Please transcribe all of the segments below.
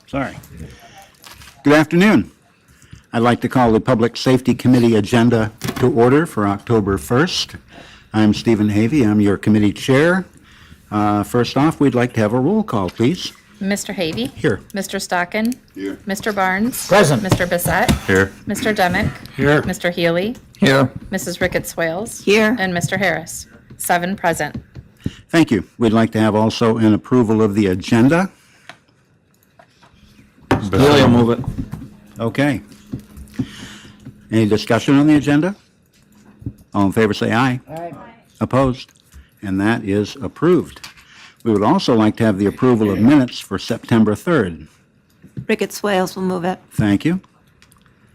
Sorry. Good afternoon. I'd like to call the Public Safety Committee agenda to order for October 1st. I'm Stephen Havey. I'm your committee chair. First off, we'd like to have a roll call, please. Mr. Havey? Here. Mr. Stockin? Here. Mr. Barnes? Present. Mr. Bissett? Here. Mr. Demick? Here. Mr. Healy? Here. Mrs. Ricketts Swales? Here. And Mr. Harris. 7 present. Thank you. We'd like to have also an approval of the agenda. Healy will move it. Okay. Any discussion on the agenda? All in favor, say aye. Aye. Opposed? And that is approved. We would also like to have the approval of minutes for September 3rd. Ricketts Swales will move it. Thank you.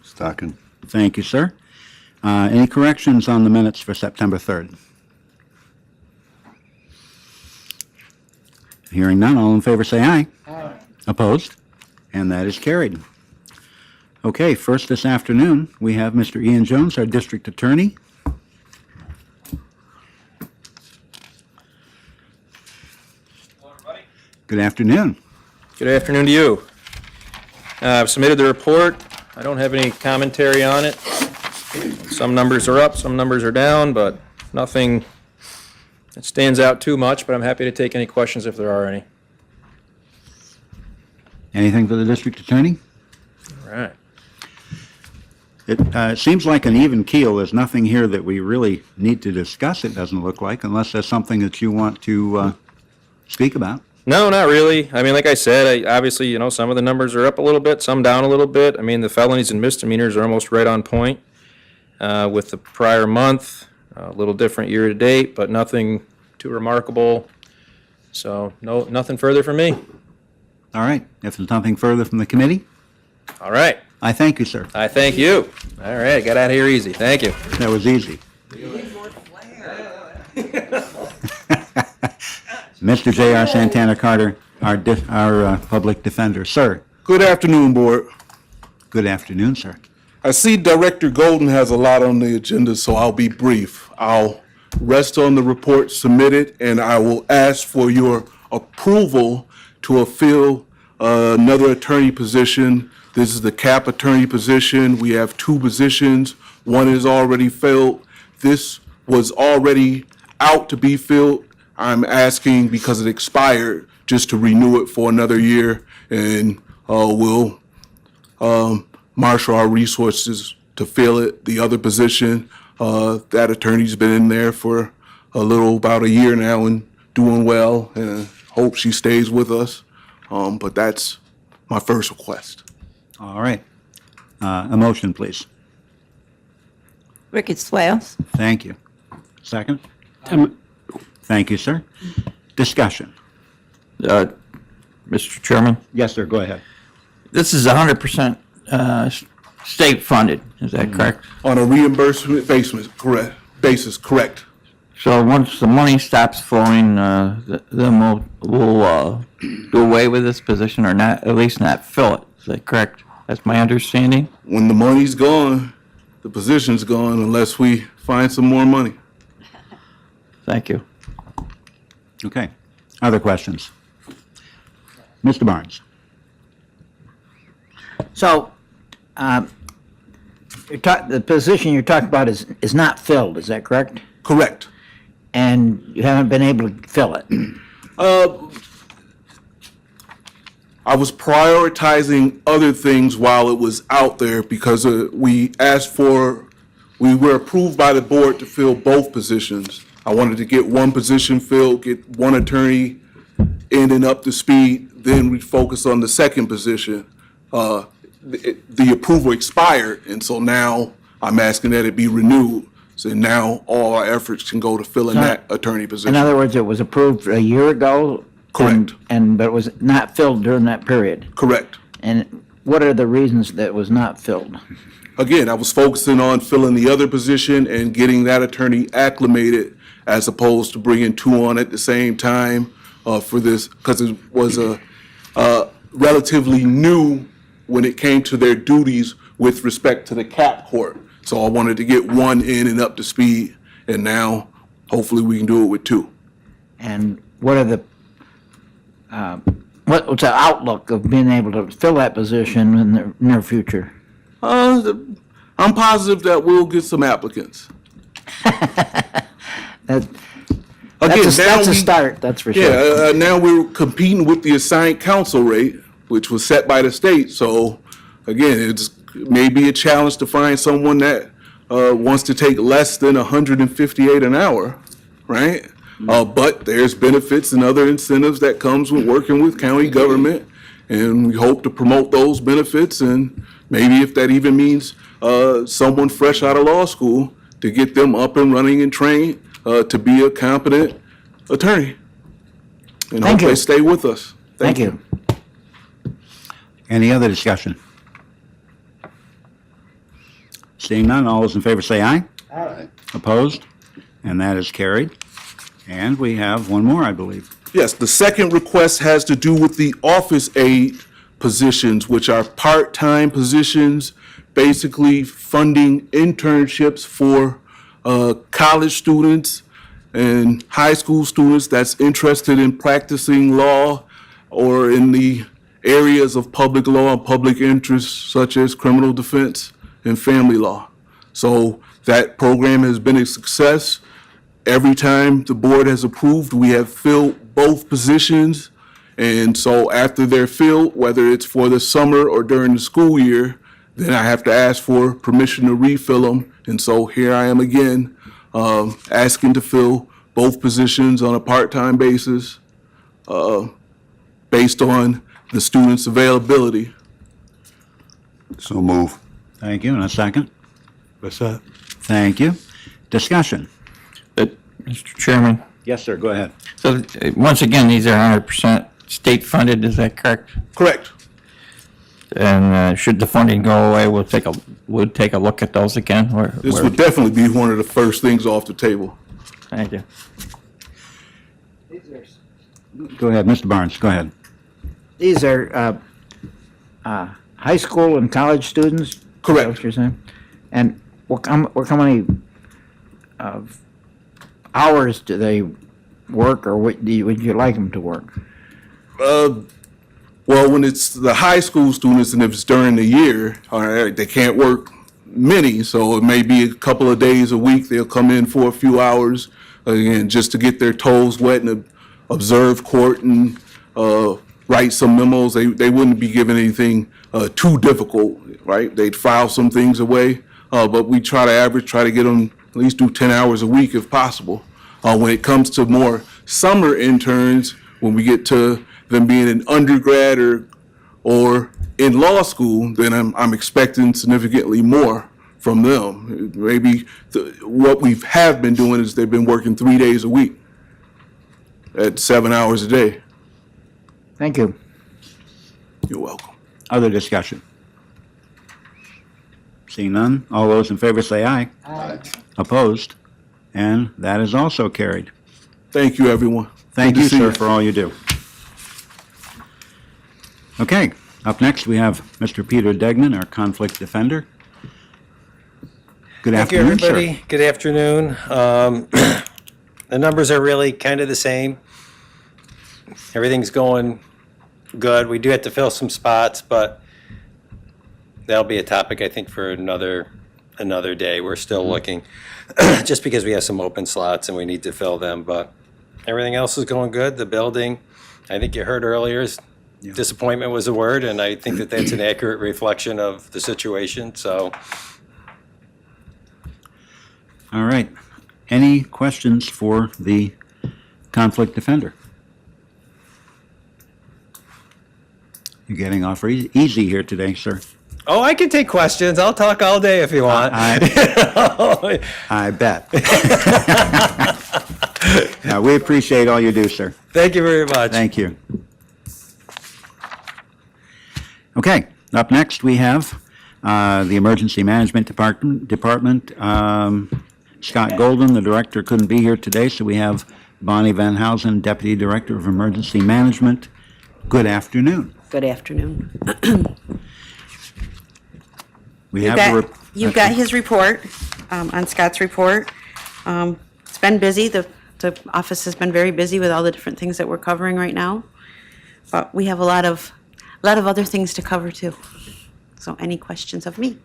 Stocking. Thank you, sir. Any corrections on the minutes for September 3rd? Hearing none, all in favor say aye. Aye. Opposed? And that is carried. Okay, first this afternoon, we have Mr. Ian Jones, our district attorney. Good afternoon. Good afternoon to you. I've submitted the report. I don't have any commentary on it. Some numbers are up, some numbers are down, but nothing that stands out too much, but I'm happy to take any questions if there are any. Anything for the district attorney? All right. It seems like an even keel. There's nothing here that we really need to discuss, it doesn't look like, unless there's something that you want to speak about. No, not really. I mean, like I said, obviously, some of the numbers are up a little bit, some down a little bit. I mean, the felonies and misdemeanors are almost right on point with the prior month. A little different year to date, but nothing too remarkable. So, no, nothing further from me. All right. If there's nothing further from the committee, All right. I thank you, sir. I thank you. All right, got out of here easy. Thank you. That was easy. Mr. J.R. Santana Carter, our public defender. Sir, Good afternoon, Board. good afternoon, sir. I see Director Golden has a lot on the agenda, so I'll be brief. I'll rest on the report submitted, and I will ask for your approval to fill another attorney position. This is the CAP attorney position. We have 2 positions. One is already filled. This was already out to be filled. I'm asking, because it expired, just to renew it for another year, and we'll marshal our resources to fill it. The other position, that attorney's been in there for about a year now and doing well, and hope she stays with us. But that's my first request. All right. A motion, please. Ricketts Swales. Thank you. Second? Thank you, sir. Discussion. Mr. Chairman, Yes, sir, go ahead. this is 100% state funded, is that correct? On a reimbursement basis, correct. So once the money stops flowing, then we'll do away with this position or not, at least not fill it, is that correct? That's my understanding? When the money's gone, the position's gone unless we find some more money. Thank you. Okay. Other questions? Mr. Barnes? So, the position you're talking about is not filled, is that correct? Correct. And you haven't been able to fill it? I was prioritizing other things while it was out there because we were approved by the board to fill both positions. I wanted to get one position filled, get one attorney in and up to speed, then we focus on the second position. The approval expired, and so now I'm asking that it be renewed. So now all our efforts can go to filling that attorney position. In other words, it was approved a year ago? Correct. But it was not filled during that period? Correct. And what are the reasons that it was not filled? Again, I was focusing on filling the other position and getting that attorney acclimated as opposed to bringing 2 on at the same time for this, because it was relatively new when it came to their duties with respect to the CAP court. So I wanted to get 1 in and up to speed, and now hopefully we can do it with 2. And what are the what's the outlook of being able to fill that position in the near future? I'm positive that we'll get some applicants. That's Again, that's a start, that's for sure. Yeah, now we're competing with the assigned council rate, which was set by the state. So, again, it's maybe a challenge to find someone that wants to take less than 158 an hour, right? But there's benefits and other incentives that comes with working with county government, and we hope to promote those benefits. And maybe if that even means someone fresh out of law school, to get them up and running and trained to be a competent attorney. And Thank hope they you. stay with us. Thank you. Any other discussion? Seeing none, all those in favor say aye. Aye. Opposed? And that is carried. And we have one more, I believe. Yes, the second request has to do with the office aide positions, which are part-time positions, basically funding internships for college students and high school students that's interested in practicing law or in the areas of public law and public interest, such as criminal defense and family law. So that program has been a success. Every time the board has approved, we have filled both positions. And so after they're filled, whether it's for the summer or during the school year, then I have to ask for permission to refill them. And so here I am again, asking to fill both positions on a part-time basis, based on the students' availability. So move. Thank you. And a second? What's that? Thank you. Discussion? Mr. Chairman, Yes, sir, go ahead. so once again, these are 100% state funded, is that correct? Correct. And should the funding go away, we'll take a look at those again? This would definitely be one of the first things off the table. Thank you. Go ahead, Mr. Barnes, go ahead. These are high school and college students? Is that Correct. what you're saying? And how many hours do they work, or would you like them to work? Well, when it's the high school students and if it's during the year, all right, they can't work many, so it may be a couple of days a week. They'll come in for a few hours, again, just to get their toes wet and observe court and write some memos. They wouldn't be given anything too difficult, right? They'd file some things away, but we try to get them at least do 10 hours a week if possible. When it comes to more summer interns, when we get to them being an undergrad or in law school, then I'm expecting significantly more from them. Maybe what we have been doing is they've been working 3 days a week at 7 hours a day. Thank you. You're welcome. Other discussion? Seeing none, all those in favor say aye. Aye. Opposed? And that is also carried. Thank you, everyone. Thank Good to you, see sir, for all you do. Okay, up next, we have Mr. Peter Degnan, our conflict defender. Good Thank you, afternoon, sir. everybody. Good afternoon. The numbers are really kind of the same. Everything's going good. We do have to fill some spots, but that'll be a topic, I think, for another day. We're still looking, just because we have some open slots and we need to fill them, but everything else is going good. The building, I think you heard earlier, disappointment was a word, and I think that that's an accurate reflection of the situation, so. All right. Any questions for the conflict defender? You're getting off easy here today, sir. Oh, I can take questions. I'll talk all day if you want. I bet. Yeah, we appreciate all you do, sir. Thank you very much. Thank you. Okay, up next, we have the Emergency Management Department. Scott Golden, the director, couldn't be here today, so we have Bonnie Van Housen, Deputy Director of Emergency Management. Good afternoon. Good afternoon. We have the You've got his report, on Scott's report. It's been busy. The office has been very busy with all the different things that we're covering right now. But we have a lot of other things to cover too. So any questions of me?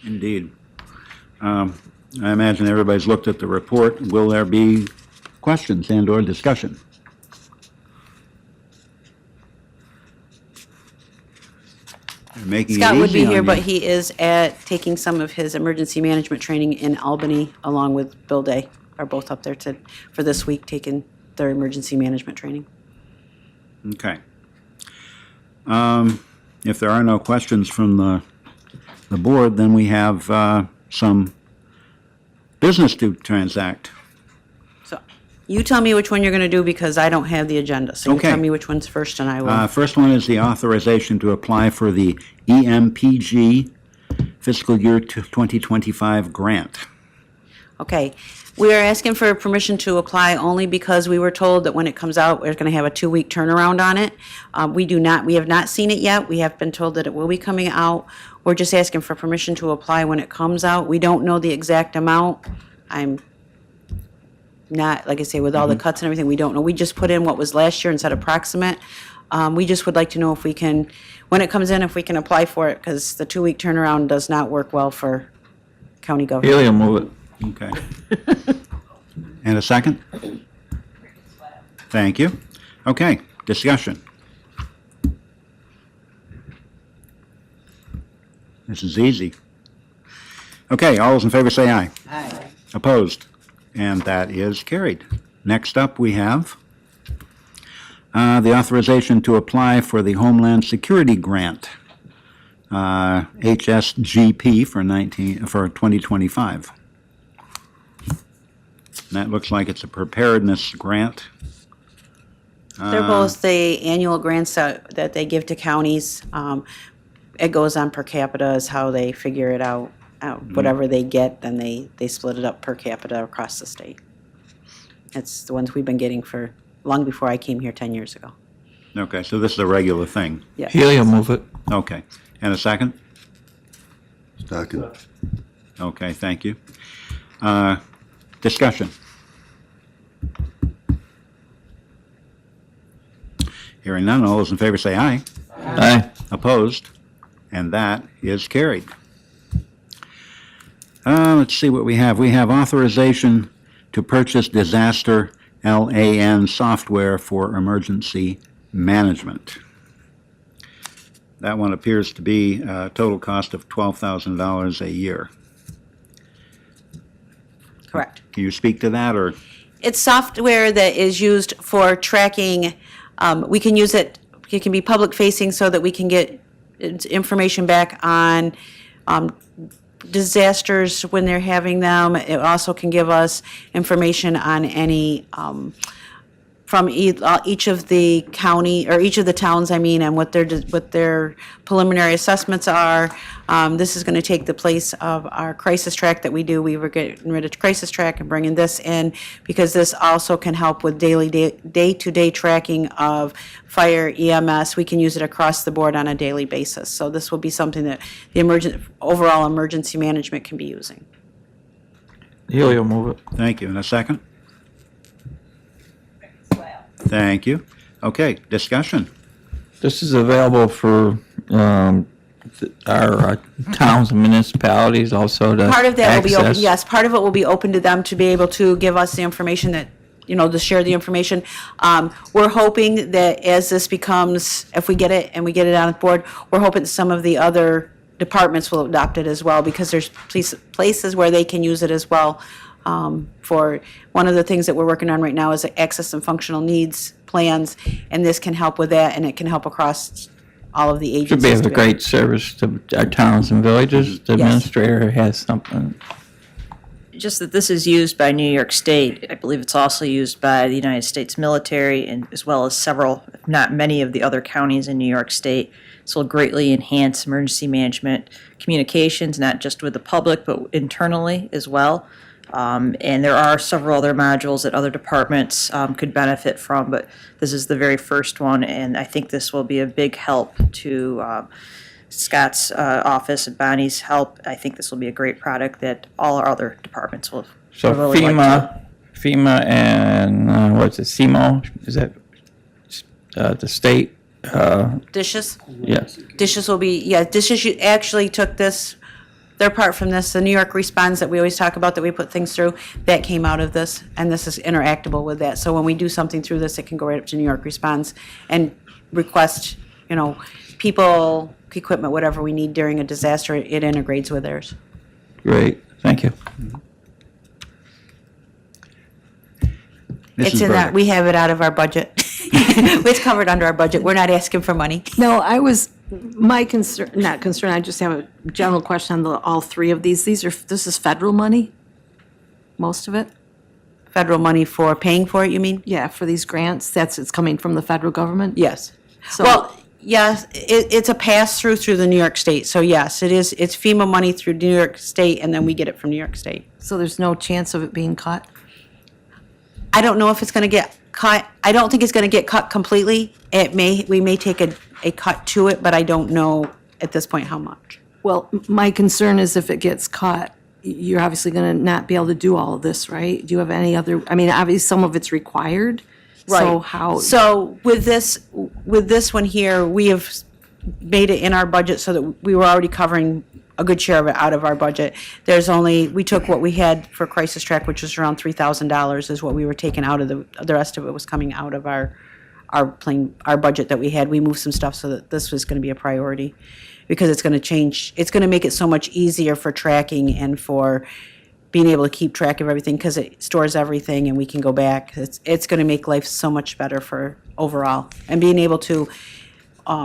Indeed. I imagine everybody's looked at the report. Will there be questions and/or discussion? You're making it Scott would be easy on here, but you. he is taking some of his emergency management training in Albany, along with Bill Day, are both up there for this week, taking their emergency management training. Okay. If there are no questions from the board, then we have some business to transact. So you tell me which one you're going to do, because I don't have the agenda. So you Okay. tell me which one's first, and I will. First one is the authorization to apply for the EMPG fiscal year 2025 grant. Okay. We are asking for permission to apply only because we were told that when it comes out, we're going to have a 2-week turnaround on it. We have not seen it yet. We have been told that it will be coming out. We're just asking for permission to apply when it comes out. We don't know the exact amount. I'm not, like I say, with all the cuts and everything, we don't know. We just put in what was last year and said approximate. We just would like to know if we can, when it comes in, if we can apply for it, because the 2-week turnaround does not work well for county government. Haley will move it. Okay. And a second? Thank you. Okay, discussion. This is easy. Okay, all those in favor say aye. Aye. Opposed? And that is carried. Next up, we have the authorization to apply for the Homeland Security Grant, HSGP for 2025. And that looks like it's a preparedness grant. They're both the annual grants that they give to counties. It goes on per capita is how they figure it out. Whatever they get, then they split it up per capita across the state. It's the ones we've been getting for long before I came here 10 years ago. Okay, so this is a regular thing. Yes. Haley will move it. Okay. And a second? Second. Okay, thank you. Discussion. Hearing none, all those in favor say aye. Aye. Opposed? And that is carried. Let's see what we have. We have authorization to purchase disaster LAN software for emergency management. That one appears to be a total cost of $12,000 a year. Correct. Can you speak to that, or? It's software that is used for tracking. We can use it, it can be public facing so that we can get information back on disasters when they're having them. It also can give us information on any, from each of the county, or each of the towns, and what their preliminary assessments are. This is going to take the place of our crisis track that we do. We were getting rid of crisis track and bringing this in, because this also can help with day-to-day tracking of fire, EMS. We can use it across the board on a daily basis. So this will be something that the overall emergency management can be using. Haley will move it. Thank you. And a second? Thank you. Okay, discussion. This is available for our towns and municipalities also to Part of that will be open, access. yes, part of it will be open to them to be able to give us the information that, to share the information. We're hoping that as this becomes, if we get it and we get it on the board, we're hoping some of the other departments will adopt it as well, because there's places where they can use it as well. For one of the things that we're working on right now is access and functional needs plans, and this can help with that, and it can help across all of the agencies. Should be of a together. great service to our towns and villages. The Yes. administrator has something. Just that this is used by New York State. I believe it's also used by the United States military, and as well as several, if not many, of the other counties in New York State. This will greatly enhance emergency management communications, not just with the public, but internally as well. And there are several other modules that other departments could benefit from, but this is the very first one, and I think this will be a big help to Scott's office and Bonnie's help. I think this will be a great product that all our other departments will So really like FEMA and what's it, CMO? Is that the state? Dishes? Yes. Dishes will be, yeah, Dishes actually took this, their part from this, the New York Responds that we always talk about, that we put things through, that came out of this, and this is interactable with that. So when we do something through this, it can go right up to New York Responds and request, people, equipment, whatever we need during a disaster, it integrates with theirs. Great, thank you. It's Mrs. in that, Burdick. we have it out of our budget. It's covered under our budget. We're not asking for money. No, my concern, not concern, I just have a general question on all three of these. This is federal money? Most of it? Federal money for paying for it, you mean? Yeah, for these grants, it's coming from the federal government? Yes. So- Well, yes, it's a pass-through through the New York State. So yes, it is, it's FEMA money through New York State, and then we get it from New York State. So there's no chance of it being cut? I don't know if it's gonna get cut. I don't think it's gonna get cut completely. We may take a cut to it, but I don't know at this point how much. Well, my concern is if it gets cut, you're obviously going to not be able to do all of this, right? Do you have any other, obviously some of it's required. So how? So with this one here, we have made it in our budget so that we were already covering a good share of it out of our budget. We took what we had for Crisis Track, which was around $3,000 is what we were taking out of the rest of it was coming out of our budget that we had. We moved some stuff so that this was going to be a priority because it's going to change. It's going to make it so much easier for tracking and for being able to keep track of everything because it stores everything and we can go back. It's going to make life so much better for overall. And being able to,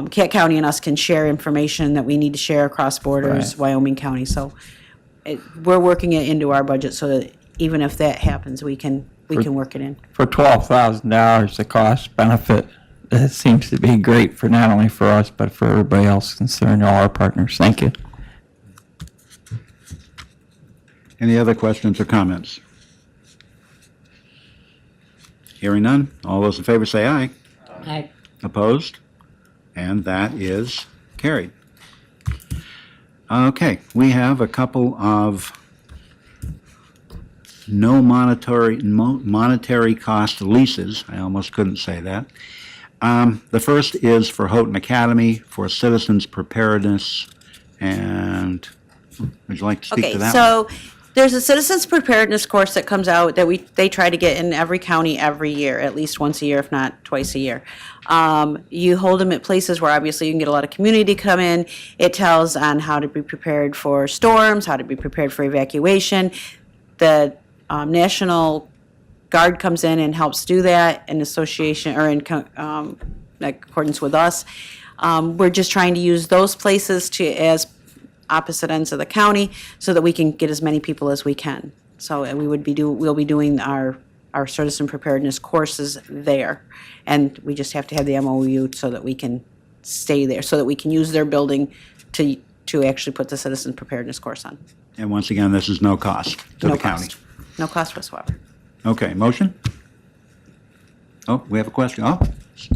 Cat County and us can share information that we need to share across borders, Right. Wyoming County. So we're working it into our budget so that even if that happens, we can work it in. For $12,000, the cost benefit, it seems to be great for not only for us, but for everybody else concerned, all our partners. Thank you. Any other questions or comments? Hearing none, all those in favor say aye. Aye. Opposed? And that is carried. Okay, we have a couple of no monetary cost leases. I almost couldn't say that. The first is for Houghton Academy for citizens preparedness. And would you like to speak to Okay, that? so there's a citizens preparedness course that comes out that they try to get in every county every year, at least once a year, if not twice a year. You hold them at places where obviously you can get a lot of community to come in. It tells on how to be prepared for storms, how to be prepared for evacuation. The National Guard comes in and helps do that in association or in accordance with us. We're just trying to use those places as opposite ends of the county so that we can get as many people as we can. So we'll be doing our citizen preparedness courses there. And we just have to have the MOU so that we can stay there, so that we can use their building to actually put the citizen preparedness course on. And once again, this is no cost to No the county. cost. No cost whatsoever. Okay, motion? Oh, we have a question. Oh,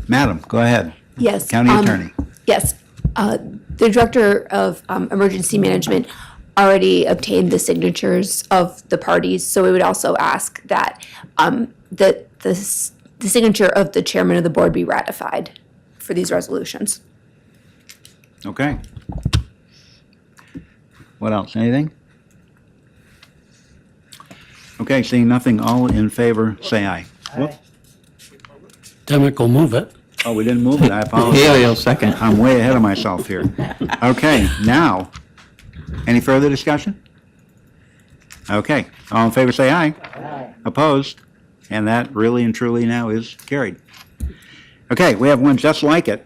madam, go ahead. Yes. County attorney. Yes. The Director of Emergency Management already obtained the signatures of the parties, so we would also ask that the signature of the chairman of the board be ratified for these resolutions. Okay. What else? Anything? Okay, seeing nothing, all in favor, say aye. Whoop. Demick will move it. Oh, we didn't move it, I apologize. Helio, second. I'm way ahead of myself here. Okay, now, any further discussion? Okay, all in favor, say aye. Aye. Opposed? And that really and truly now is carried. Okay, we have one just like it,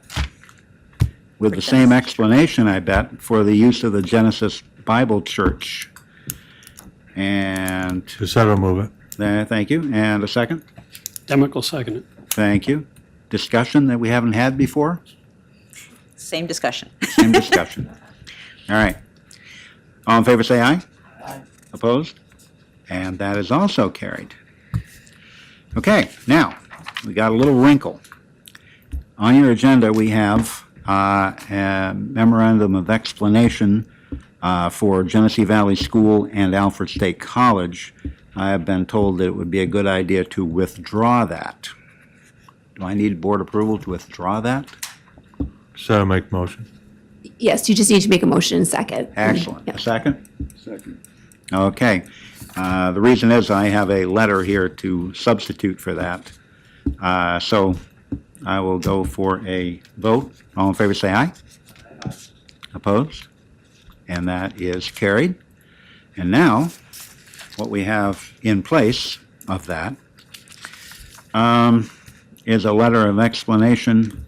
with the same explanation, I bet, for the use of the Genesis Bible Church. And, Cassetto move it. thank you, and a second? Demick will second it. Thank you. Discussion that we haven't had before? Same discussion. Same discussion. All right. All in favor, say aye. Aye. Opposed? And that is also carried. Okay, now, we got a little wrinkle. On your agenda, we have a memorandum of explanation for Genesee Valley School and Alfred State College. I have been told that it would be a good idea to withdraw that. Do I need board approval to withdraw that? So I make motion. Yes, you just need to make a motion in a second. Excellent. Yeah. A second? Second. Okay. The reason is I have a letter here to substitute for that. So I will go for a vote. All in favor, say aye. Opposed? And that is carried. And now, what we have in place of that is a letter of explanation.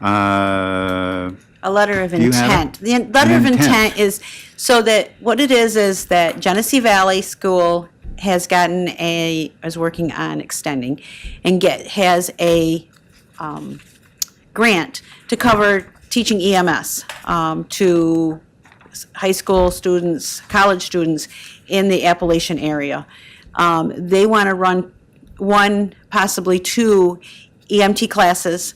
A letter of You have intent. it? The letter An of intent. intent is, so that, what it is that Genesee Valley School has gotten is working on extending, and has a grant to cover teaching EMS to high school students, college students in the Appalachian area. They want to run one, possibly two EMT classes.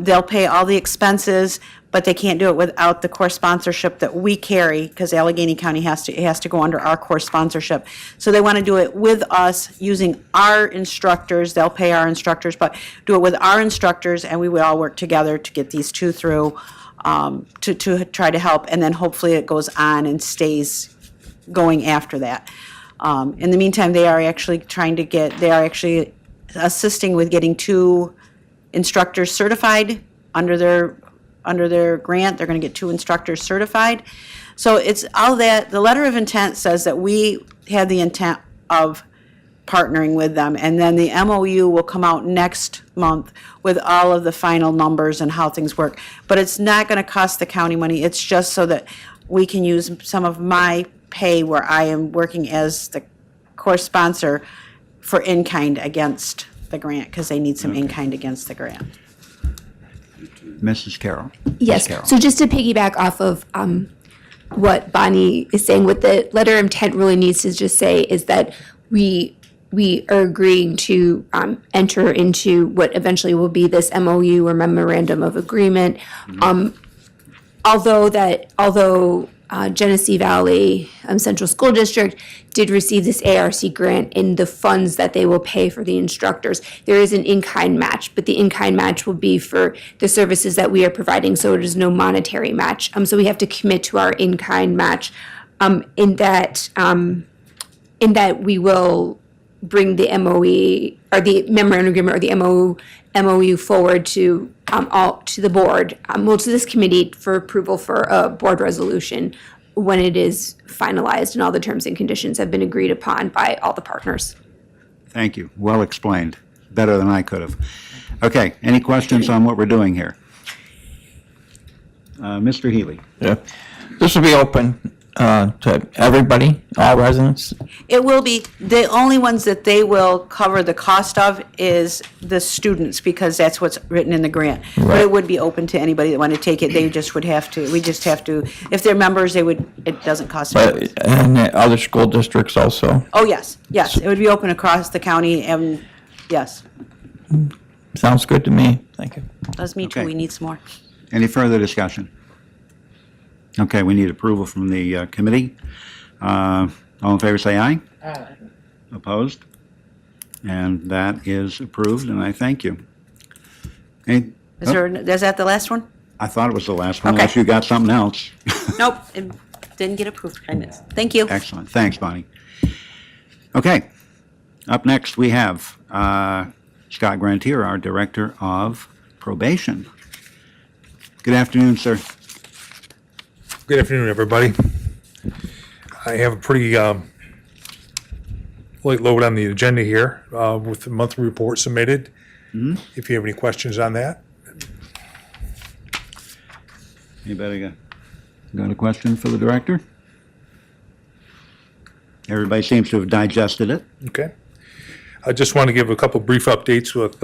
They'll pay all the expenses, but they can't do it without the core sponsorship that we carry, because Allegheny County has to go under our core sponsorship. So they want to do it with us, using our instructors. They'll pay our instructors, but do it with our instructors, and we would all work together to get these two through, to try to help, and then hopefully it goes on and stays going after that. In the meantime, they are actually assisting with getting two instructors certified under their grant. They're going to get two instructors certified. So it's all that. The letter of intent says that we have the intent of partnering with them, and then the MOU will come out next month with all of the final numbers and how things work. But it's not going to cost the county money. It's just so that we can use some of my pay where I am working as the core sponsor for in-kind against the grant, because they need some in-kind against the grant. Mrs. Carroll. Yes, Ms. Carroll. so just to piggyback off of what Bonnie is saying, what the letter of intent really needs to just say is that we are agreeing to enter into what eventually will be this MOU or memorandum of agreement. Although Genesee Valley Central School District did receive this ARC grant in the funds that they will pay for the instructors, there is an in-kind match, but the in-kind match will be for the services that we are providing, so it is no monetary match. So we have to commit to our in-kind match in that we will bring the MOE or the memorandum agreement or the MOU forward to the board, to this committee for approval for a board resolution when it is finalized and all the terms and conditions have been agreed upon by all the partners. Thank you. Well explained. Better than I could have. Okay, any questions on what we're doing here? Mr. Healy. Yeah. This will be open to everybody, all residents. It will be, the only ones that they will cover the cost of is the students, because that's what's written in the grant. But Right. it would be open to anybody that wanted to take it. They just would have to, we just have to, if they're members, it doesn't cost them. And the other school districts also. Oh, yes, it would be open across the county, and yes, Sounds good to me. Thank you. does me too, Okay. we need some more. Any further discussion? Okay, we need approval from the committee. All in favor, say aye. Aye. Opposed? And that is approved, and I thank you. Any- Is that the last one? I thought it was the last one, Okay. unless you got something else. Nope, it didn't get approved. Thank you. Excellent. Thanks, Bonnie. Okay. Up next, we have Scott Grantier, our Director of Probation. Good afternoon, sir. Good afternoon, everybody. I have a pretty light load on the agenda here with the monthly report submitted. If you have any questions on that. Anybody got a question for the Director? Everybody seems to have digested it. Okay. I just want to give a couple brief updates with,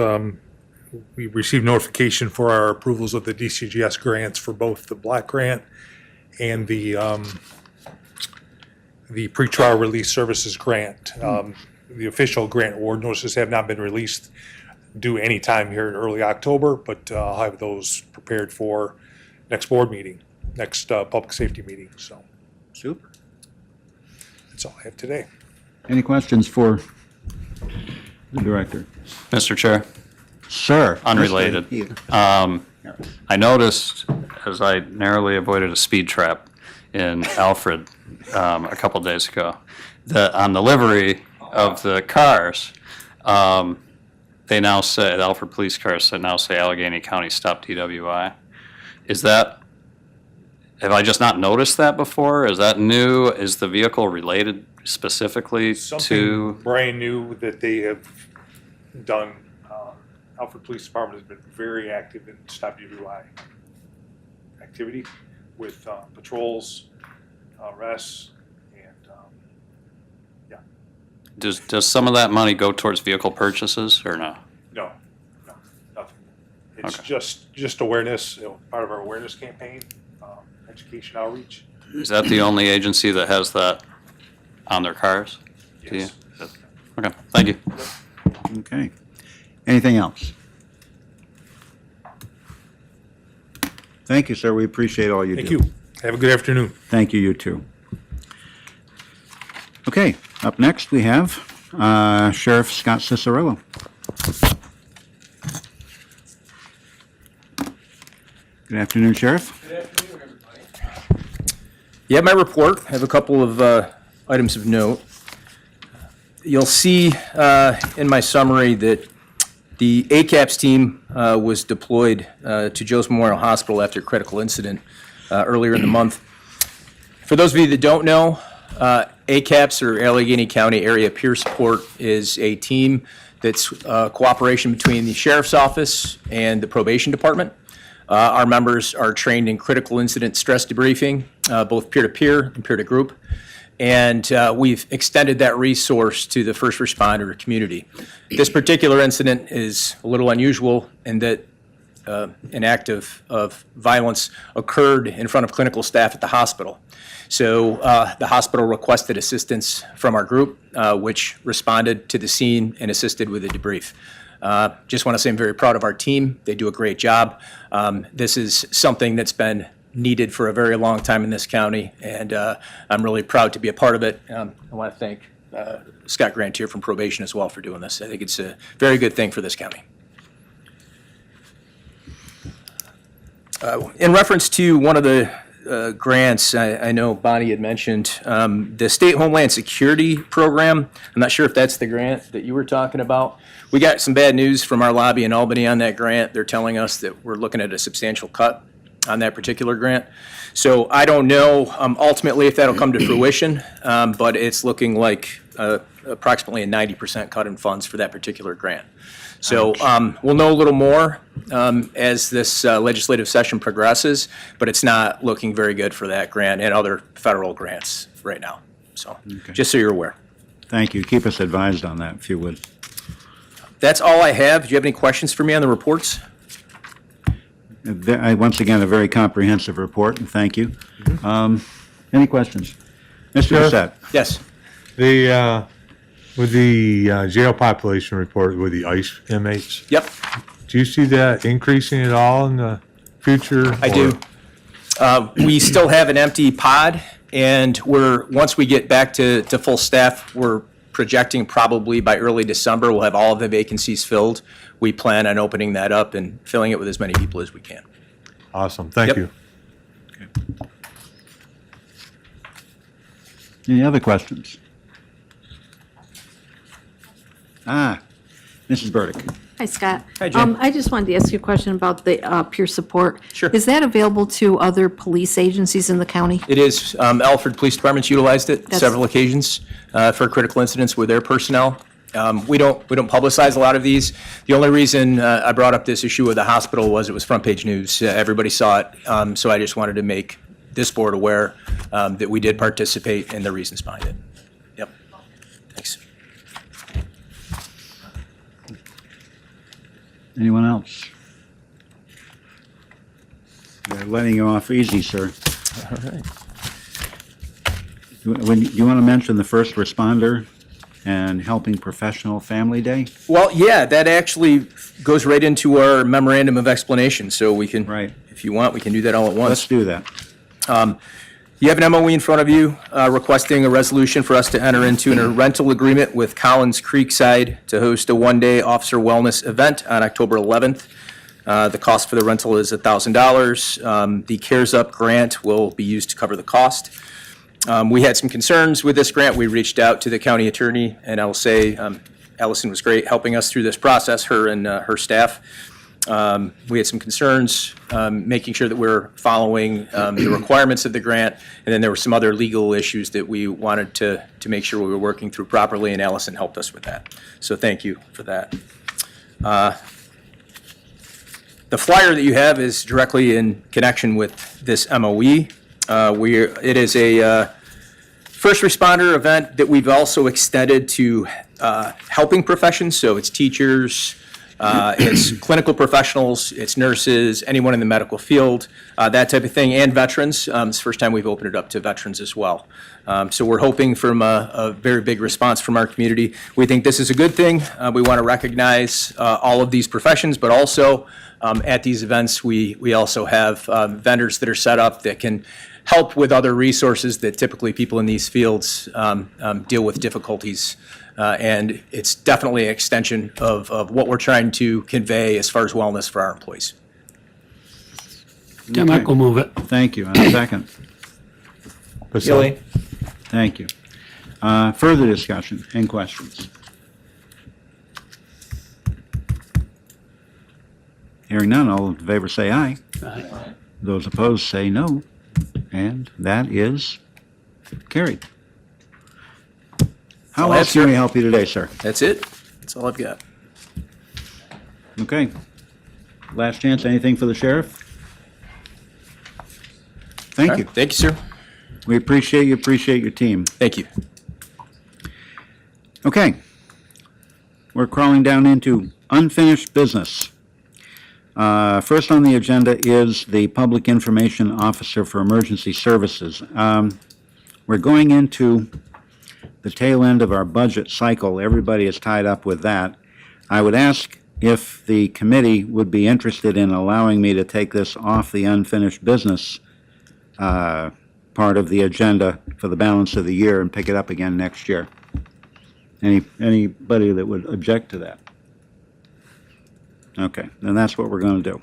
we received notification for our approvals of the DCGS grants for both the Black Grant and the pretrial release services grant. The official grant award notices have not been released due any time here in early October, but I'll have those prepared for next board meeting, next public safety meeting. So Super. that's all I have today. Any questions for the Director? Mr. Chair, Sir. unrelated. Mr. Healy. I noticed, as I narrowly avoided a speed trap in Alfred a couple days ago, that on the livery of the cars, they now say, the Alfred police cars now say Allegheny County Stop DWI. Is that, have I just not noticed that before? Is that new? Is the vehicle related specifically Something to? brand new that they have done. Alfred Police Department has been very active in stop DWI activity with patrols, arrests, and Does some of that money go towards vehicle purchases or no? no, nothing. It's Okay. just awareness, part of our awareness campaign, education outreach. Is that the only agency that has that on their cars? Do you? Yes. Okay, thank you. Okay. Anything else? Thank you, sir. We appreciate all you do. Thank you. Have a good afternoon. Thank you, you too. Okay, up next we have Sheriff Scott Cicerello. Good afternoon, Sheriff. Yeah, my report. I have a couple of items of note. You'll see in my summary that the ACAPS team was deployed to Joe's Memorial Hospital after a critical incident earlier in the month. For those of you that don't know, ACAPS, or Allegheny County Area Peer Support, is a team that's cooperation between the Sheriff's Office and the Probation Department. Our members are trained in critical incident stress debriefing, both peer-to-peer and peer-to-group. And we've extended that resource to the first responder community. This particular incident is a little unusual in that an act of violence occurred in front of clinical staff at the hospital. So the hospital requested assistance from our group, which responded to the scene and assisted with the debrief. Just want to say I'm very proud of our team. They do a great job. This is something that's been needed for a very long time in this county, and I'm really proud to be a part of it. I want to thank Scott Grantier from Probation as well for doing this. I think it's a very good thing for this county. In reference to one of the grants, I know Bonnie had mentioned the State Homeland Security Program. I'm not sure if that's the grant that you were talking about. We got some bad news from our lobby in Albany on that grant. They're telling us that we're looking at a substantial cut on that particular grant. So I don't know ultimately if that'll come to fruition, but it's looking like approximately a 90% cut in funds for that particular grant. So we'll know a little more as this legislative session progresses, but it's not looking very good for that grant and other federal grants right now. So just so you're aware. Thank you. Keep us advised on that, if you would. That's all I have. Do you have any questions for me on the reports? Once again, a very comprehensive report, and thank you. Any questions? Mr. Bissett? Yes. With the jail population report with the ICE inmates? Yep. Do you see that increasing at all in the future? I do. We still have an empty pod, and once we get back to full staff, we're projecting probably by early December, we'll have all of the vacancies filled. We plan on opening that up and filling it with as many people as we can. Awesome. Thank you. Any other questions? Mrs. Burdick. Hi, Scott. Hi, Jen. I just wanted to ask you a question about the peer support. Sure. Is that available to other police agencies in the county? It is. Alfred Police Department's utilized it several occasions for critical incidents with their personnel. We don't publicize a lot of these. The only reason I brought up this issue with the hospital was it was front page news. Everybody saw it, so I just wanted to make this board aware that we did participate and the reasons behind it. Yep. Thanks. Anyone else? They're letting you off easy, sir. All right. Do you want to mention the first responder and Helping Professional Family Day? Well, yeah, that actually goes right into our memorandum of explanation, so we can, if you want, we can do that all at once. Let's do that. You have an MOE in front of you requesting a resolution for us to enter into a rental agreement with Collins Creekside to host a one-day officer wellness event on October 11th. The cost for the rental is $1,000. The CARES Up grant will be used to cover the cost. We had some concerns with this grant. We reached out to the county attorney, and I will say Allison was great helping us through this process, her and her staff. We had some concerns, making sure that we're following the requirements of the grant, and then there were some other legal issues that we wanted to make sure we were working through properly, and Allison helped us with that. So thank you for that. The flyer that you have is directly in connection with this MOE. It is a first responder event that we've also extended to helping professions, so it's teachers, it's clinical professionals, it's nurses, anyone in the medical field, that type of thing, and veterans. It's the first time we've opened it up to veterans as well. So we're hoping from a very big response from our community. We think this is a good thing. We want to recognize all of these professions, but also at these events, we also have vendors that are set up that can help with other resources that typically people in these fields deal with difficulties. And it's definitely an extension of what we're trying to convey as far as wellness for our employees. Demick will move it. Thank you. And a second. Gilly. Thank you. Further discussion and questions? Hearing none, all in favor say aye. Aye. Those opposed say no. And that is carried. How all I have, else can sir. we help you today, sir? That's it. That's all I've got. Okay. Last chance, anything for the sheriff? Thank you. Thank you, sir. We appreciate your team. Thank you. Okay. We're crawling down into unfinished business. First on the agenda is the Public Information Officer for Emergency Services. We're going into the tail end of our budget cycle. Everybody is tied up with that. I would ask if the committee would be interested in allowing me to take this off the unfinished business part of the agenda for the balance of the year and pick it up again next year. Anybody that would object to that? Okay, then that's what we're going to do.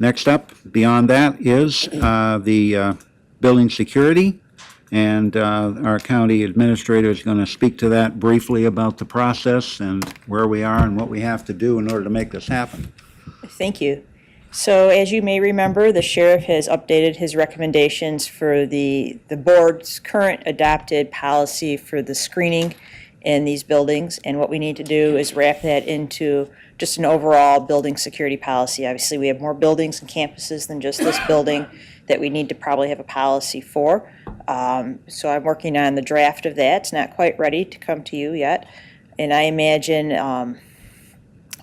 Next up, beyond that, is the building security, and our county administrator is going to speak to that briefly about the process and where we are and what we have to do in order to make this happen. Thank you. So as you may remember, the sheriff has updated his recommendations for the board's current adopted policy for the screening in these buildings, and what we need to do is wrap that into just an overall building security policy. Obviously, we have more buildings and campuses than just this building that we need to probably have a policy for. So I'm working on the draft of that. It's not quite ready to come to you yet, and I imagine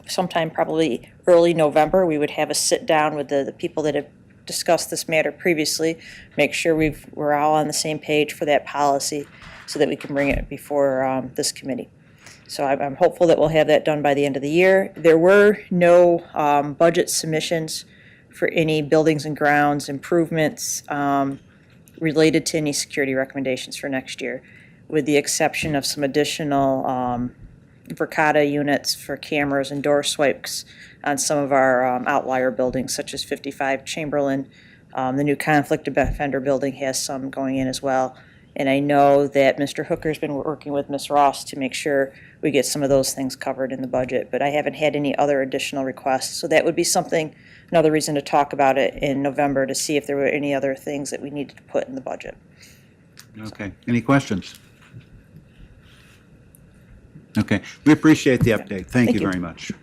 sometime probably early November, we would have a sit-down with the people that have discussed this matter previously, make sure we're all on the same page for that policy so that we can bring it before this committee. So I'm hopeful that we'll have that done by the end of the year. There were no budget submissions for any buildings and grounds improvements related to any security recommendations for next year, with the exception of some additional Verkada units for cameras and door swipes on some of our outlier buildings, such as 55 Chamberlain. The new conflict defender building has some going in as well. And I know that Mr. Hooker's been working with Ms. Ross to make sure we get some of those things covered in the budget, but I haven't had any other additional requests. So that would be something, another reason to talk about it in November, to see if there were any other things that we needed to put in the budget. Okay, any questions? Okay, we appreciate the update. Thank you very much.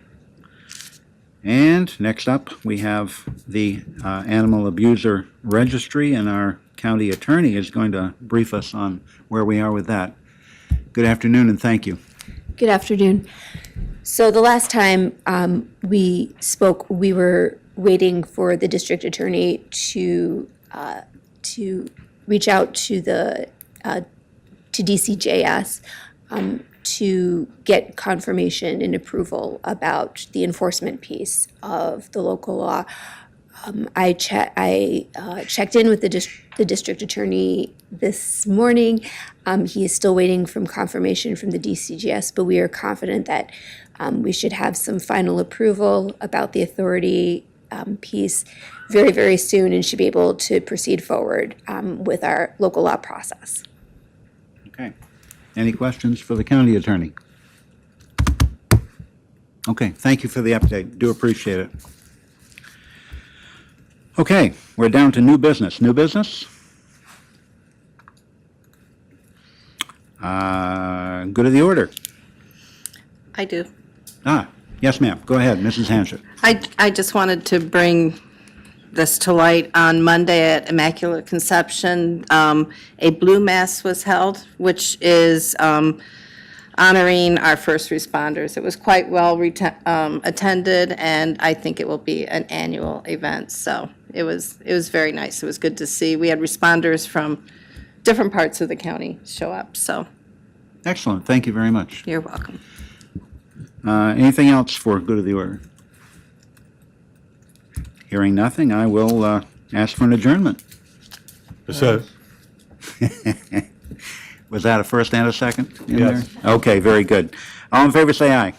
And next up, we have the Animal Abuser Registry, and our county attorney is going to brief us on where we are with that. Good afternoon, and thank you. Good afternoon. So the last time we spoke, we were waiting for the district attorney to reach out to the to DCJS to get confirmation and approval about the enforcement piece of the local law I checked in with the district attorney this morning. He is still waiting from confirmation from the DCGS, but we are confident that we should have some final approval about the authority piece very, very soon and should be able to proceed forward with our local law process. Okay. Any questions for the county attorney? Okay, thank you for the update. Do appreciate it. Okay, we're down to new business. New business? Good of the order. I do. Yes, ma'am. Go ahead, Mrs. Hanchett. I just wanted to bring this to light. On Monday at Immaculate Conception, a Blue Mass was held, which is honoring our first responders. It was quite well attended, and I think it will be an annual event. So it was very nice. It was good to see. We had responders from different parts of the county show up, so Excellent. Thank you very much. you're welcome. Anything else for good of the order? Hearing nothing, I will ask for an adjournment. So, Was that a first and a second in Yes. there? Okay, very good. All in favor, say aye.